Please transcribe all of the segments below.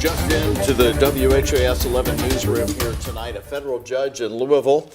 Just into the WHAS11 newsroom here tonight. A federal judge in Louisville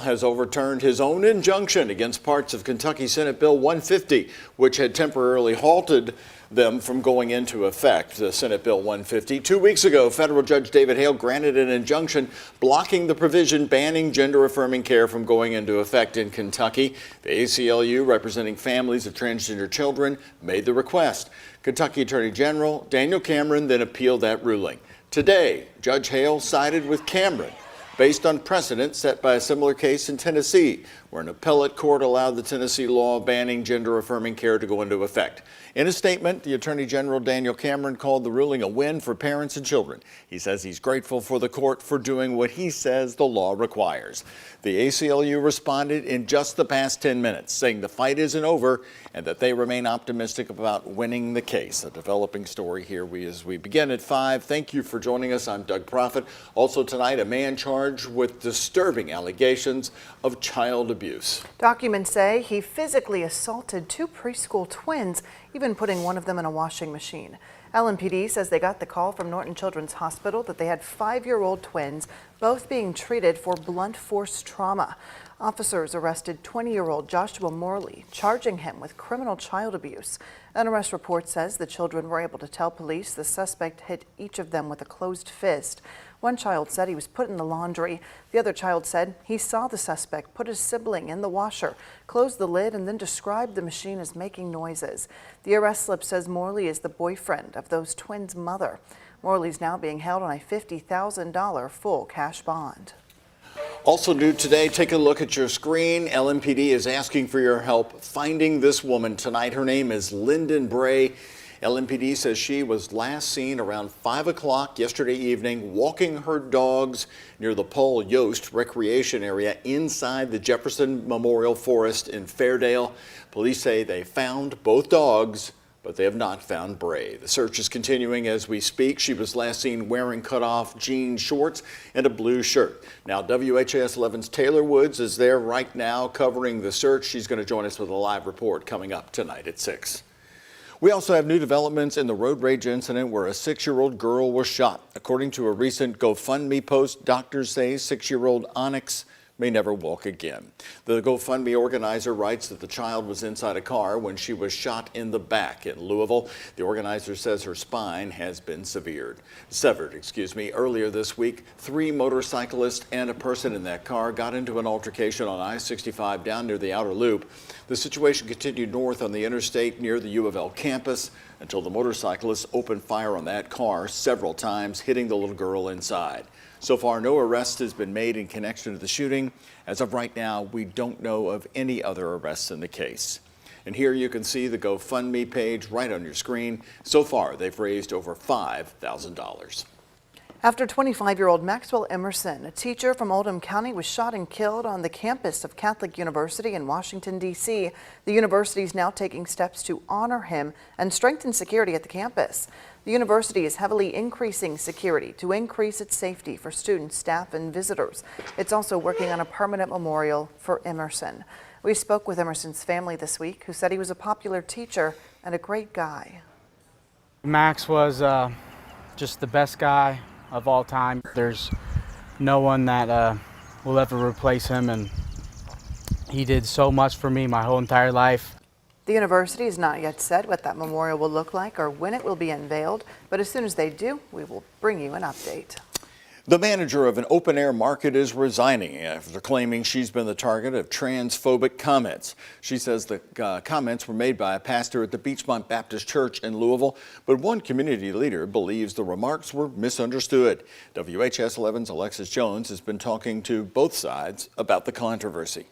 has overturned his own injunction against parts of Kentucky Senate Bill 150, which had temporarily halted them from going into effect. The Senate Bill 150. 2 weeks ago, federal Judge David Hale granted an injunction blocking the provision banning gender-affirming care from going into effect in Kentucky. The ACLU, representing families of transgender children, made the request. Kentucky Attorney General Daniel Cameron then appealed that ruling. Today, Judge Hale sided with Cameron based on precedent set by a similar case in Tennessee, where an appellate court allowed the Tennessee law banning gender-affirming care to go into effect. In a statement, the Attorney General Daniel Cameron called the ruling a win for parents and children. He says he's grateful for the court for doing what he says the law requires. The ACLU responded in just the past 10 minutes, saying the fight isn't over and that they remain optimistic about winning the case. A developing story here as we begin at 5. Thank you for joining us. I'm Doug Proffitt. Also tonight, a man charged with disturbing allegations of child abuse. Documents say he physically assaulted 2 preschool twins, even putting one of them in a washing machine. LMPD says they got the call from Norton Children's Hospital that they had 5-year-old twins, both being treated for blunt force trauma. Officers arrested 20-year-old Joshua Morley, charging him with criminal child abuse. An arrest report says the children were able to tell police the suspect hit each of them with a closed fist. One child said he was put in the laundry. The other child said he saw the suspect put his sibling in the washer, close the lid, and then described the machine as making noises. The arrest slip says Morley is the boyfriend of those twins' mother. Morley's now being held on a $50,000 full cash bond. Also new today, take a look at your screen. LMPD is asking for your help finding this woman tonight. Her name is Lyndon Bray. LMPD says she was last seen around 5 o'clock yesterday evening walking her dogs near the Paul Yost recreation area inside the Jefferson Memorial Forest in Fairdale. Police say they found both dogs, but they have not found Bray. The search is continuing as we speak. She was last seen wearing cut-off jean shorts and a blue shirt. Now, WHAS11's Taylor Woods is there right now covering the search. She's going to join us with a live report coming up tonight at 6. We also have new developments in the road rage incident where a 6-year-old girl was shot. According to a recent GoFundMe post, doctors say 6-year-old Onyx may never walk again. The GoFundMe organizer writes that the child was inside a car when she was shot in the back in Louisville. The organizer says her spine has been severed. Earlier this week, 3 motorcyclists and a person in that car got into an altercation on I-65 down near the outer loop. The situation continued north on the interstate near the U of L campus until the motorcyclists opened fire on that car several times, hitting the little girl inside. So far, no arrest has been made in connection to the shooting. As of right now, we don't know of any other arrests in the case. And here you can see the GoFundMe page right on your screen. So far, they've raised over $5,000. After 25-year-old Maxwell Emerson, a teacher from Oldham County, was shot and killed on the campus of Catholic University in Washington, D.C., the university is now taking steps to honor him and strengthen security at the campus. The university is heavily increasing security to increase its safety for students, staff, and visitors. It's also working on a permanent memorial for Emerson. We spoke with Emerson's family this week, who said he was a popular teacher and a great guy. Max was just the best guy of all time. There's no one that will ever replace him, and he did so much for me my whole entire life. The university has not yet said what that memorial will look like or when it will be unveiled, but as soon as they do, we will bring you an update. The manager of an open-air market is resigning after claiming she's been the target of transphobic comments. She says the comments were made by a pastor at the Beachmont Baptist Church in Louisville, but one community leader believes the remarks were misunderstood. WHAS11's Alexis Jones has been talking to both sides about the controversy.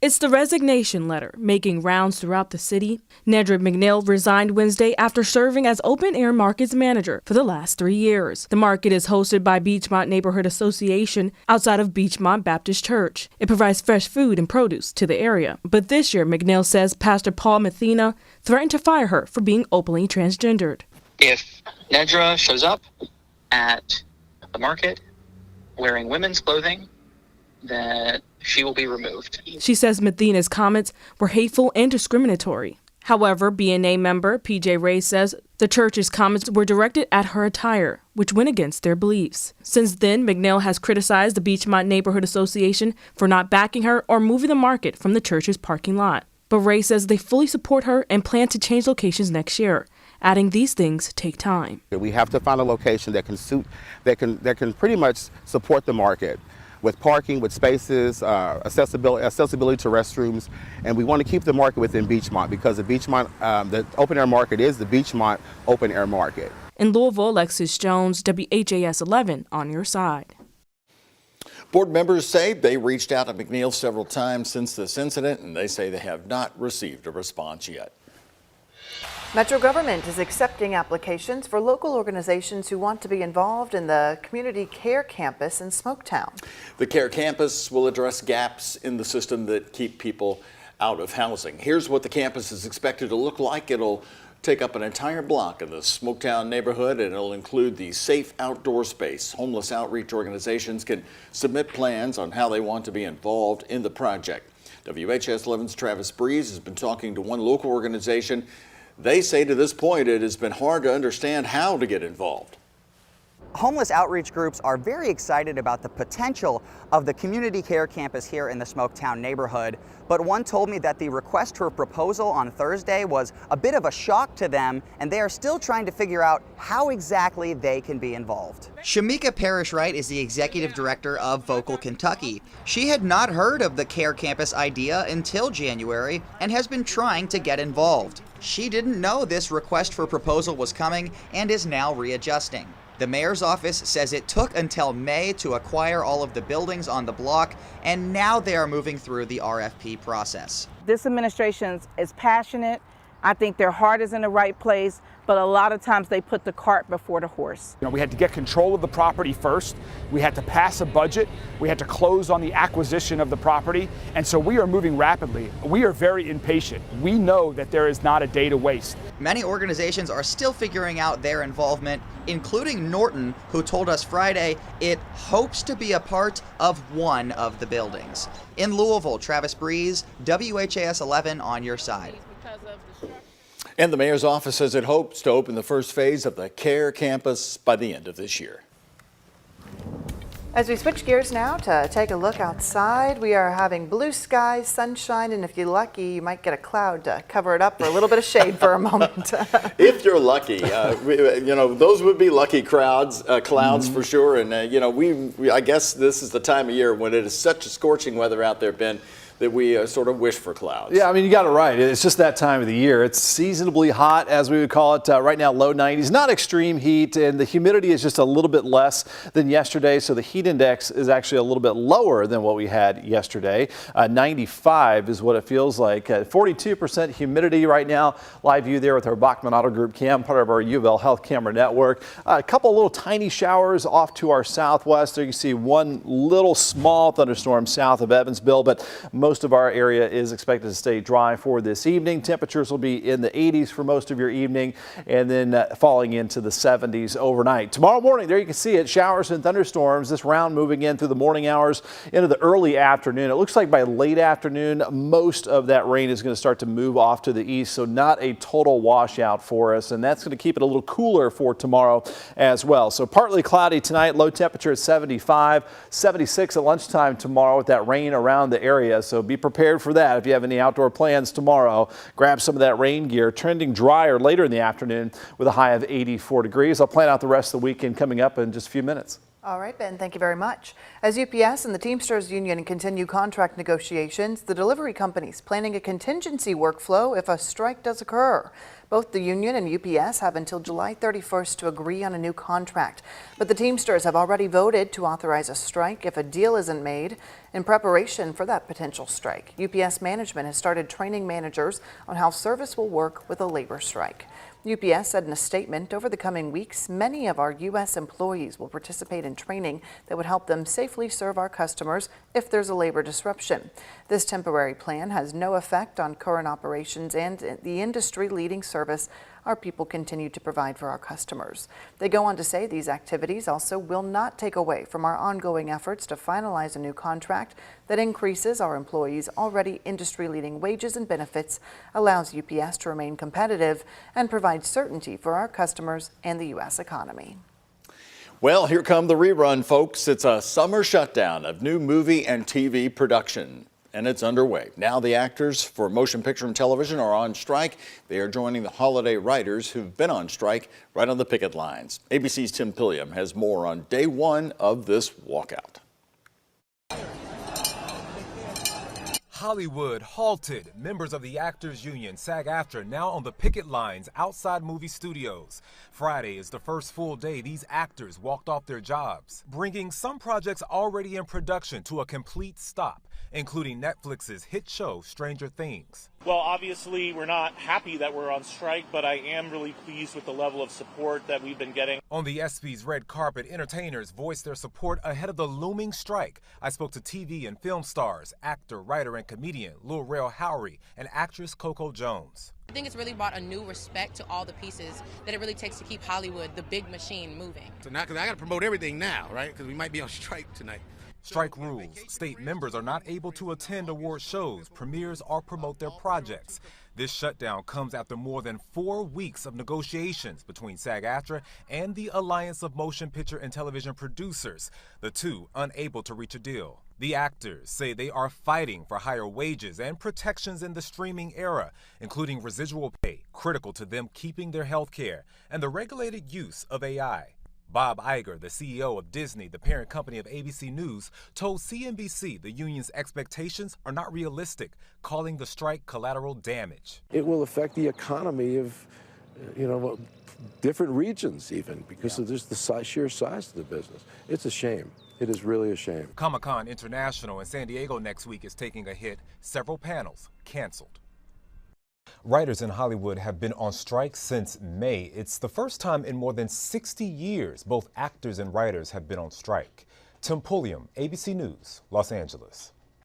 It's the resignation letter making rounds throughout the city. Nedra McNeil resigned Wednesday after serving as Open Air Markets manager for the last 3 years. The market is hosted by Beachmont Neighborhood Association outside of Beachmont Baptist Church. It provides fresh food and produce to the area. But this year, McNeil says Pastor Paul Mathena threatened to fire her for being openly transgendered. If Nedra shows up at the market wearing women's clothing, then she will be removed. She says Mathena's comments were hateful and discriminatory. However, BNA member PJ Ray says the church's comments were directed at her attire, which went against their beliefs. Since then, McNeil has criticized the Beachmont Neighborhood Association for not backing her or moving the market from the church's parking lot. But Ray says they fully support her and plan to change locations next year, adding these things take time. We have to find a location that can pretty much support the market, with parking, with spaces, accessibility to restrooms, and we want to keep the market within Beachmont because the open air market is the Beachmont open air market. In Louisville, Alexis Jones, WHAS 11 on your side. Board members say they reached out to McNeil several times since this incident, and they say they have not received a response yet. Metro government is accepting applications for local organizations who want to be involved in the Community Care Campus in Smoketown. The Care Campus will address gaps in the system that keep people out of housing. Here's what the campus is expected to look like. It'll take up an entire block in the Smoketown neighborhood, and it'll include the safe outdoor space. Homeless outreach organizations can submit plans on how they want to be involved in the project. WHS 11's Travis Breeze has been talking to one local organization. They say to this point it has been hard to understand how to get involved. Homeless outreach groups are very excited about the potential of the Community Care Campus here in the Smoketown neighborhood, but one told me that the request for proposal on Thursday was a bit of a shock to them, and they are still trying to figure out how exactly they can be involved. Shamika Parrish-Wright is the executive director of Vocal Kentucky. She had not heard of the Care Campus idea until January and has been trying to get involved. She didn't know this request for proposal was coming and is now readjusting. The mayor's office says it took until May to acquire all of the buildings on the block, and now they are moving through the RFP process. This administration is passionate. I think their heart is in the right place, but a lot of times they put the cart before the horse. We had to get control of the property first. We had to pass a budget. We had to close on the acquisition of the property. And so we are moving rapidly. We are very impatient. We know that there is not a day to waste. Many organizations are still figuring out their involvement, including Norton, who told us Friday it hopes to be a part of one of the buildings. In Louisville, Travis Breeze, WHAS 11 on your side. And the mayor's office says it hopes to open the first phase of the Care Campus by the end of this year. As we switch gears now to take a look outside, we are having blue skies, sunshine, and if you're lucky, you might get a cloud to cover it up for a little bit of shade for a moment. If you're lucky, those would be lucky clouds for sure. And I guess this is the time of year when it is such a scorching weather out there, Ben, that we sort of wish for clouds. Yeah, I mean, you got it right. It's just that time of the year. It's seasonably hot, as we would call it. Right now, low 90s, not extreme heat, and the humidity is just a little bit less than yesterday, so the heat index is actually a little bit lower than what we had yesterday. 95 is what it feels like. 42% humidity right now. Live view there with our Bachman Auto Group cam, part of our U of L Health Camera Network. A couple little tiny showers off to our southwest. There you can see one little small thunderstorm south of Evansville, but most of our area is expected to stay dry for this evening. Temperatures will be in the 80s for most of your evening, and then falling into the 70s overnight. Tomorrow morning, there you can see it, showers and thunderstorms. This round moving in through the morning hours into the early afternoon. It looks like by late afternoon, most of that rain is going to start to move off to the east, so not a total washout for us, and that's going to keep it a little cooler for tomorrow as well. So partly cloudy tonight, low temperature at 75, 76 at lunchtime tomorrow with that rain around the area. So be prepared for that if you have any outdoor plans tomorrow. Grab some of that rain gear. Trending drier later in the afternoon with a high of 84 degrees. I'll plan out the rest of the weekend coming up in just a few minutes. All right, Ben, thank you very much. As UPS and the Teamsters Union continue contract negotiations, the delivery company's planning a contingency workflow if a strike does occur. Both the union and UPS have until July 31st to agree on a new contract. But the Teamsters have already voted to authorize a strike if a deal isn't made. In preparation for that potential strike, UPS management has started training managers on how service will work with a labor strike. UPS said in a statement, over the coming weeks, many of our U.S. employees will participate in training that would help them safely serve our customers if there's a labor disruption. This temporary plan has no effect on current operations and the industry-leading service our people continue to provide for our customers. They go on to say these activities also will not take away from our ongoing efforts to finalize a new contract that increases our employees' already industry-leading wages and benefits, allows UPS to remain competitive, and provides certainty for our customers and the U.S. economy. Well, here come the rerun, folks. It's a summer shutdown of new movie and TV production, and it's underway. Now the actors for motion picture and television are on strike. They are joining the holiday writers who've been on strike right on the picket lines. ABC's Tim Pilliam has more on day one of this walkout. Hollywood halted. Members of the Actors Union, SAG-AFTRA, now on the picket lines outside movie studios. Friday is the first full day these actors walked off their jobs, bringing some projects already in production to a complete stop, including Netflix's hit show Stranger Things. Well, obviously, we're not happy that we're on strike, but I am really pleased with the level of support that we've been getting. On the ESPY's red carpet, entertainers voiced their support ahead of the looming strike. I spoke to TV and film stars, actor, writer, and comedian Lil Rel Howery, and actress Coco Jones. I think it's really brought a new respect to all the pieces that it really takes to keep Hollywood, the big machine, moving. So now, because I got to promote everything now, right? Because we might be on strike tonight. Strike rules state members are not able to attend award shows, premieres, or promote their projects. This shutdown comes after more than 4 weeks of negotiations between SAG-AFTRA and the Alliance of Motion Picture and Television Producers, the two unable to reach a deal. The actors say they are fighting for higher wages and protections in the streaming era, including residual pay, critical to them keeping their health care, and the regulated use of AI. Bob Iger, the CEO of Disney, the parent company of ABC News, told CNBC the union's expectations are not realistic, calling the strike collateral damage. It will affect the economy of, different regions even, because of just the sheer size of the business. It's a shame. It is really a shame. Comic-Con International in San Diego next week is taking a hit. Several panels canceled. Writers in Hollywood have been on strike since May. It's the first time in more than 60 years both actors and writers have been on strike. Tim Pilliam, ABC News, Los Angeles.